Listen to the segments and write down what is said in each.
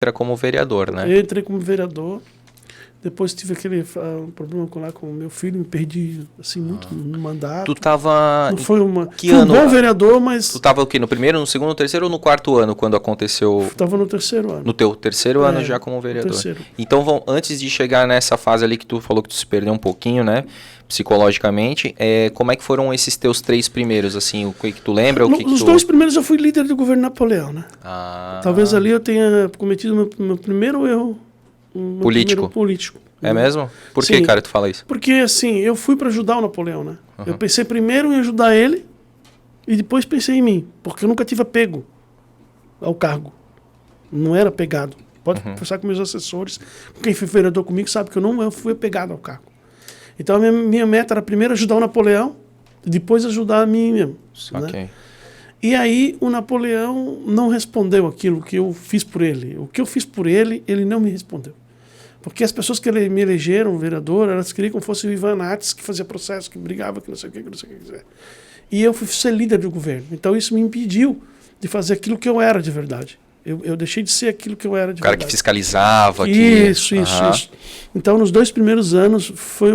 entra como vereador, né? Eu entrei como vereador. Depois tive aquele problema com o meu filho, me perdi assim muito no mandato. Tu tava... Não foi uma... Que fui ano? um bom vereador, mas... Tu tava o quê? No primeiro, no segundo, no terceiro ou no quarto ano, quando aconteceu... Estava no terceiro ano. No teu terceiro ano já como vereador. Terceiro. Então, antes de chegar nessa fase ali que tu falou que tu se perdeu um pouquinho, né? Psicologicamente, como é que foram esses teus 3 primeiros, assim? O que tu lembra? Os 2 primeiros eu fui líder do governo Napoleão, né? Talvez ali eu tenha cometido meu primeiro erro político. É mesmo? Por Sim, que, cara, tu fala isso? Porque, assim, eu fui para ajudar o Napoleão, né? Eu pensei primeiro em ajudar ele e depois pensei em mim, porque eu nunca tive apego ao cargo. Não era apegado. Pode conversar com meus assessores, com quem foi vereador comigo, sabe que eu fui apegado ao cargo. Então, a minha meta era primeiro ajudar o Napoleão e depois ajudar a mim mesmo. Ok. Né? E aí, o Napoleão não respondeu aquilo que eu fiz por ele. O que eu fiz por ele, ele não me respondeu. Porque as pessoas que me elegeram vereador, elas queriam que fosse o Ivan Nates, que fazia processo, que brigava, que não sei o que, que não sei o que. E eu fui ser líder do governo. Então isso me impediu de fazer aquilo que eu era de verdade. Eu deixei de ser aquilo que eu era de verdade. O cara que fiscalizava. Isso. Então, nos 2 primeiros anos, foi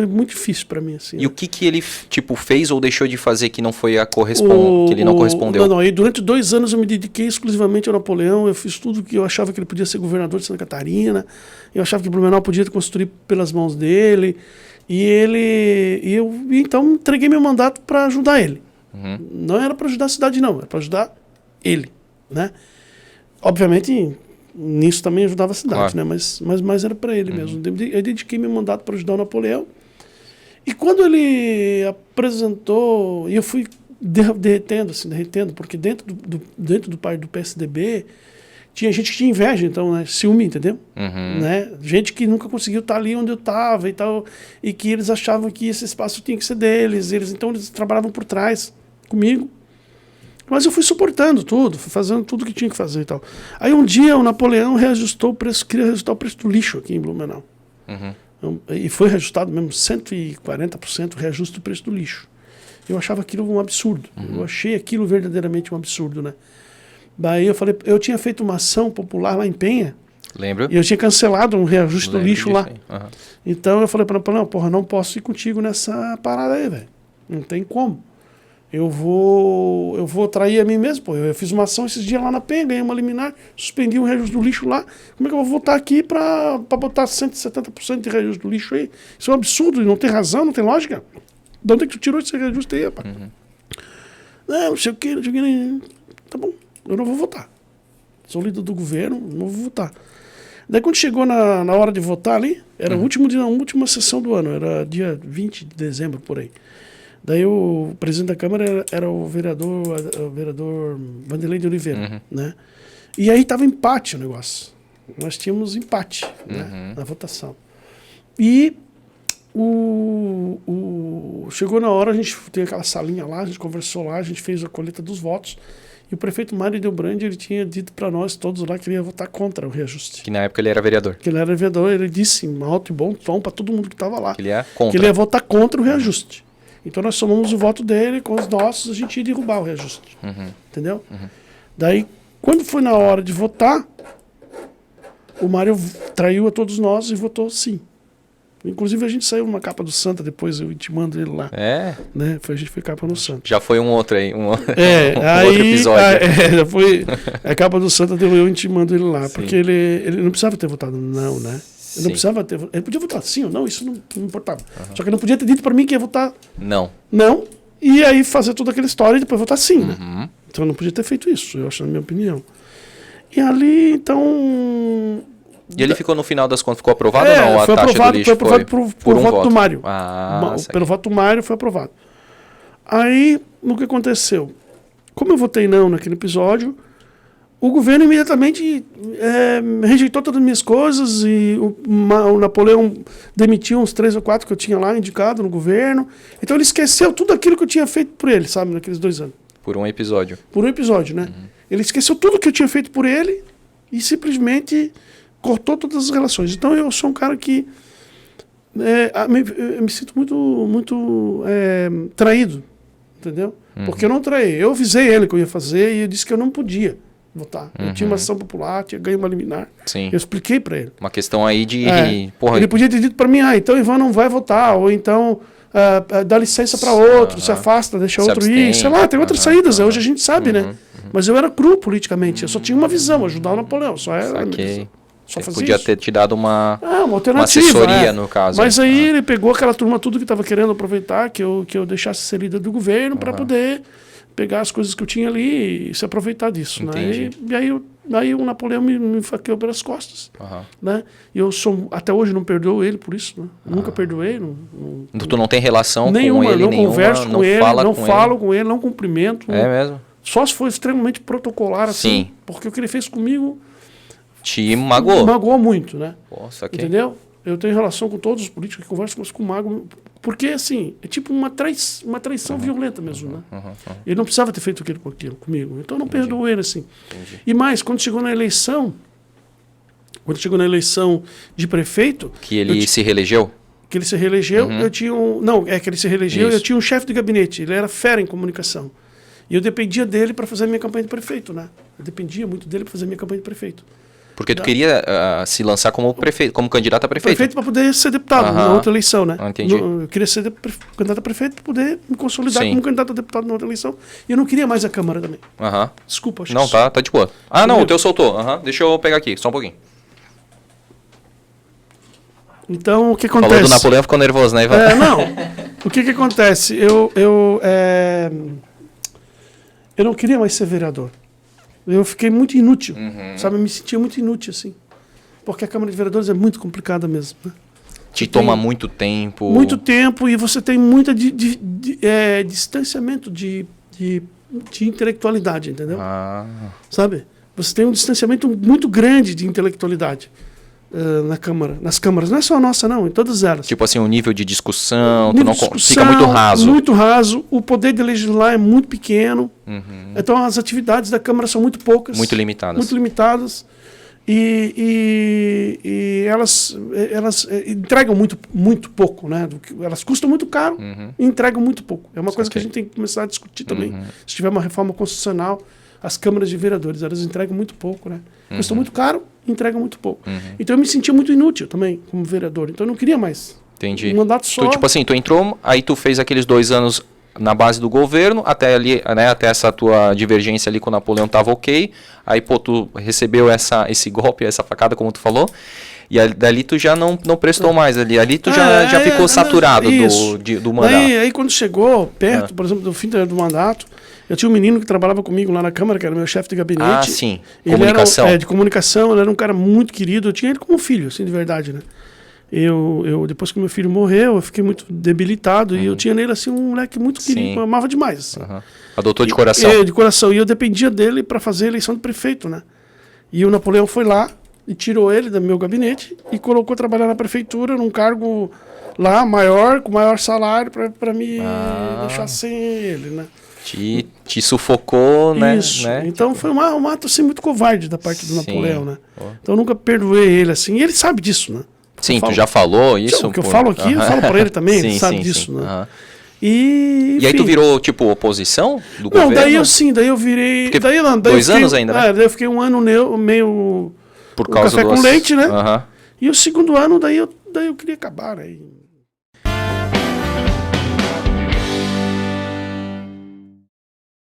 muito difícil para mim. Assim, e o que ele fez ou deixou de fazer que não foi que ele não correspondeu? Não. E durante 2 anos eu me dediquei exclusivamente ao Napoleão. Eu fiz tudo que eu achava que ele podia ser governador de Santa Catarina. Eu achava que Blumenau podia construir pelas mãos dele. Então entreguei meu mandato para ajudar ele. Não era para ajudar a cidade, não. Era para ajudar ele, né? Obviamente, nisso também ajudava a cidade, claro, né? Mas era para ele mesmo. Eu dediquei meu mandato para ajudar o Napoleão. E quando ele apresentou, e eu fui derretendo, porque dentro do PSDB tinha gente que tinha inveja, então, né? Ciúme, entendeu? Né? Gente que nunca conseguiu estar ali onde eu estava e tal, e que eles achavam que esse espaço tinha que ser deles. Então eles trabalhavam por trás comigo. Mas eu fui suportando tudo, fui fazendo tudo que tinha que fazer e tal. Aí um dia o Napoleão reajustou o preço, queria reajustar o preço do lixo aqui em Blumenau. E foi reajustado mesmo, 140% reajuste do preço do lixo. Eu achava aquilo um absurdo. Eu achei aquilo verdadeiramente um absurdo, né? Daí eu falei, eu tinha feito uma ação popular lá em Penha. Lembro. E eu tinha cancelado um reajuste do lixo lá. Então eu falei para o Napoleão, porra, não posso ir contigo nessa parada aí, velho. Não tem como. Eu vou trair a mim mesmo, pô. Eu fiz uma ação esses dias lá na Penha, ganhei uma liminar, suspendi o reajuste do lixo lá. Como é que eu vou voltar aqui para botar 170% de reajuste do lixo aí? Isso é um absurdo, não tem razão, não tem lógica. De onde é que tu tirou esse reajuste aí, rapaz? Não sei o que, tá bom, eu não vou votar. Sou líder do governo, não vou votar. Daí quando chegou na hora de votar ali, era a última sessão do ano, era dia 20 de dezembro, por aí. Daí o presidente da Câmara era o vereador Vanderlei de Oliveira, né? E aí estava empate o negócio. Nós tínhamos empate, né, na votação. E chegou na hora, a gente tem aquela salinha lá, a gente conversou lá, a gente fez a colheita dos votos. E o prefeito Mário Delbrandi, ele tinha dito para nós todos lá que ele ia votar contra o reajuste. Que na época ele era vereador. Que ele era vereador, ele disse em alto e bom tom para todo mundo que estava lá. Que ele ia contra. Que ele ia votar contra o reajuste. Então nós somamos o voto dele com os nossos, a gente ia derrubar o reajuste. Entendeu? Daí, quando foi na hora de votar, o Mário traiu a todos nós e votou sim. Inclusive a gente saiu uma capa do Santa, depois eu te mando ele lá. Né? A gente foi capa no Santa. Já foi um outro aí, um outro episódio. Já foi a capa do Santa, eu te mando ele lá. Sim. Porque ele não precisava ter votado não, né? Ele não precisava ter. Ele podia votar sim ou não, isso não importava. Só que ele não podia ter dito para mim que ia votar não, e aí fazer toda aquela história e depois votar sim, né? Então eu não podia ter feito isso, eu acho, na minha opinião. E ali, então... E ele ficou, no final das contas, ficou aprovado ou não? Foi aprovado por voto do Mário. Pelo voto do Mário foi aprovado. Aí, o que aconteceu? Como eu votei não naquele episódio, o governo imediatamente rejeitou todas as minhas coisas e o Napoleão demitiu uns 3 ou 4 que eu tinha lá indicado no governo. Então ele esqueceu tudo aquilo que eu tinha feito por ele, sabe, naqueles 2 anos. Por um episódio. Por um episódio, né? Ele esqueceu tudo que eu tinha feito por ele e simplesmente cortou todas as relações. Então eu sou um cara que eu me sinto muito traído, entendeu? Porque eu não traí. Eu avisei ele que eu ia fazer e eu disse que eu não podia votar. Eu tinha uma ação popular, tinha ganho uma liminar. Sim. Eu expliquei para ele. Uma questão aí de... Porra, ele podia ter dito para mim, então Ivan não vai votar, ou então dá licença para outro, se afasta, deixa Se outro abstém. ir, sei lá, tem outras saídas, hoje a gente sabe, né? Mas eu era cru politicamente, eu só tinha uma visão, ajudar o Napoleão, só era... Só fazia podia isso. ter te dado uma alternativa, assessoria, no caso. Mas aí ele pegou aquela turma tudo que estava querendo aproveitar, que eu deixasse ser líder do governo para poder pegar as coisas que eu tinha ali e se aproveitar disso. Né? E aí o Napoleão me faqueou pelas costas. Né? E eu até hoje não perdoo ele por isso. Né? Nunca perdoei. Tu não tem relação nenhuma, com ele? Não converso com ele, não falo com ele, não cumprimento. É mesmo? Só se for extremamente protocolar, assim. Sim. Porque o que ele fez comigo... Te magoou. Magoou muito, né? Nossa, entendeu? Eu tenho relação com todos os políticos que conversam, mas com o Mago... Porque, assim, é tipo uma traição violenta mesmo, né? Ele não precisava ter feito aquilo comigo. Então, eu não perdoo ele, assim. E mais, quando chegou na eleição de prefeito... Que ele se reelegeu? Que ele se reelegeu, eu tinha que ele se reelegeu, eu tinha um chefe de gabinete. Ele era fera em comunicação. E eu dependia dele para fazer a minha campanha de prefeito, né? Eu dependia muito dele para fazer a minha campanha de prefeito. Porque tu queria se lançar como prefeito, como candidato a prefeito? Prefeito para poder ser deputado na outra eleição, né? Entendi. Eu queria ser candidato a prefeito para poder me consolidar como candidato a deputado na outra eleição. E eu não queria mais a Câmara também. Desculpa, acho não, tá de boa. Não, o teu soltou. Deixa eu pegar aqui, só um pouquinho. Então, o que acontece? Falou do Napoleão, ficou nervoso, né, Ivan? O que acontece? Eu não queria mais ser vereador. Eu fiquei muito inútil, sabe? Eu me sentia muito inútil, assim. Porque a Câmara de Vereadores é muito complicada mesmo, né? Te toma muito tempo. Muito tempo e você tem muito distanciamento de intelectualidade, entendeu? Sabe? Você tem um distanciamento muito grande de intelectualidade na Câmara. Nas câmaras, não é só a nossa, não, em todas elas. Tipo assim, o nível de discussão, fica muito raso. Muito raso, o poder de legislar é muito pequeno, então as atividades da Câmara são muito poucas. Muito limitadas. Muito limitadas. E elas entregam muito pouco, né? Elas custam muito caro e entregam muito pouco. É uma coisa que a gente tem que começar a discutir também. Se tiver uma reforma constitucional, as câmaras de vereadores, elas entregam muito pouco, né? Custam muito caro e entregam muito pouco. Então eu me sentia muito inútil também como vereador. Então eu não queria mais. Entendi. Um mandato só. Tu, tipo assim, tu entrou, aí tu fez aqueles 2 anos na base do governo, até ali, né, até essa tua divergência ali com o Napoleão tava ok. Aí, pô, tu recebeu esse golpe, essa facada, como tu falou. E dali tu já não prestou mais ali. Ali tu já ficou saturado do mandato. Aí quando chegou perto, por exemplo, do fim do mandato, eu tinha um menino que trabalhava comigo lá na Câmara, que era meu chefe de gabinete. Sim. Ele Comunicação. De comunicação, ele era um cara muito querido. Eu tinha ele como filho, assim, de verdade, né? Depois que meu filho morreu, eu fiquei muito debilitado. E eu tinha nele, assim, um moleque muito querido. Eu amava demais, assim. Adotou de coração. De coração. E eu dependia dele para fazer a eleição de prefeito, né? E o Napoleão foi lá e tirou ele do meu gabinete e colocou trabalhar na prefeitura num cargo lá maior, com maior salário, para me deixar sem ele, né? Te sufocou, né? Isso. Então foi um ato assim, muito covarde da parte do Napoleão, né? Então eu nunca perdoei ele, assim. E ele sabe disso, né? Sim, tu já falou isso? O que eu falo aqui, eu falo para ele também, ele sabe disso, né? E aí tu virou, tipo, oposição do governo? Não, daí eu virei... Porque 2 anos ainda, né? Daí eu fiquei um ano meio... Por causa café com leite, né? Aham. E o segundo ano, daí eu queria acabar, né?